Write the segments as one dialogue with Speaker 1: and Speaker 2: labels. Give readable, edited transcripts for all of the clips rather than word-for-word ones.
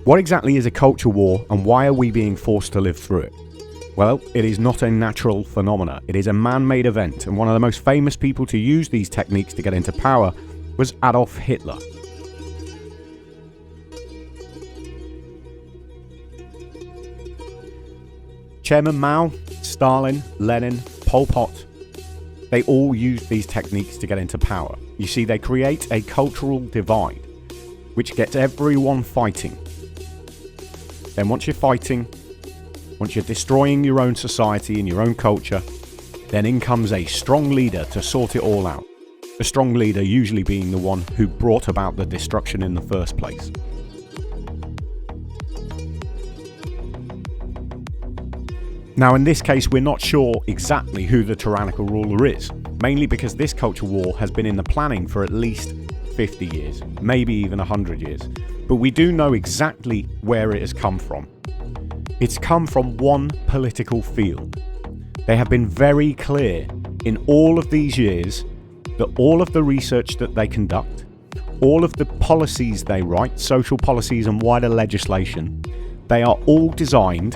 Speaker 1: What exactly is a culture war, and why are we being forced to live through it? Well, it is not a natural phenomenon. It is a man-made event, and one of the most famous people to use these techniques to get into power was Adolf Hitler. Chairman Mao, Stalin, Lenin, Pol Pot, they all used these techniques to get into power. You see, they create a cultural divide, which gets everyone fighting. Then once you're fighting, once you're destroying your own society and your own culture, then in comes a strong leader to sort it all out. The strong leader usually being the one who brought about the destruction in the first place. Now in this case, we're not sure exactly who the tyrannical ruler is, mainly because this culture war has been in the planning for at least 50 years, maybe even 100 years. But we do know exactly where it has come from. It's come from one political field. They have been very clear in all of these years that all of the research that they conduct, all of the policies they write, social policies and wider legislation, they are all designed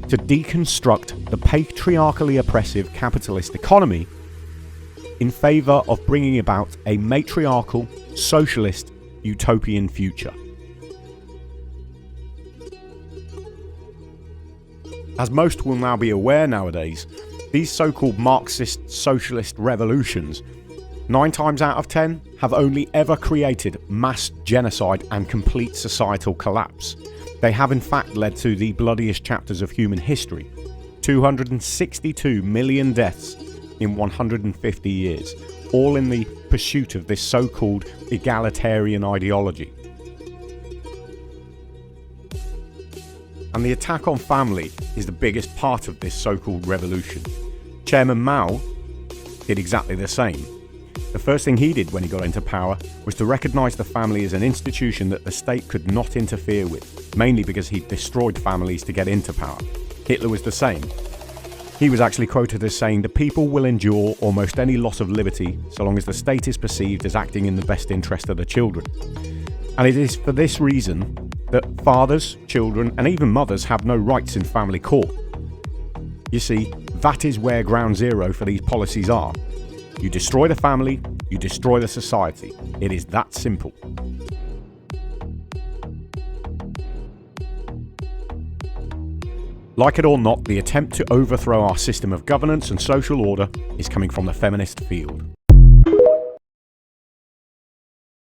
Speaker 1: to deconstruct the patriarchally oppressive capitalist economy in favour of bringing about a matriarchal, socialist, utopian future. As most will now be aware nowadays, these so-called Marxist socialist revolutions, 9 times out of 10, have only ever created mass genocide and complete societal collapse. They have in fact led to the bloodiest chapters of human history. 262 million deaths in 150 years, all in the pursuit of this so-called egalitarian ideology. And the attack on family is the biggest part of this so-called revolution. Chairman Mao did exactly the same. The first thing he did when he got into power was to recognise the family as an institution that the state could not interfere with, mainly because he destroyed families to get into power. Hitler was the same. He was actually quoted as saying, "The people will endure almost any loss of liberty so long as the state is perceived as acting in the best interest of the children." And it is for this reason that fathers, children and even mothers have no rights in family court. You see, that is where ground zero for these policies are. You destroy the family, you destroy the society. It is that simple. Like it or not, the attempt to overthrow our system of governance and social order is coming from the feminist field.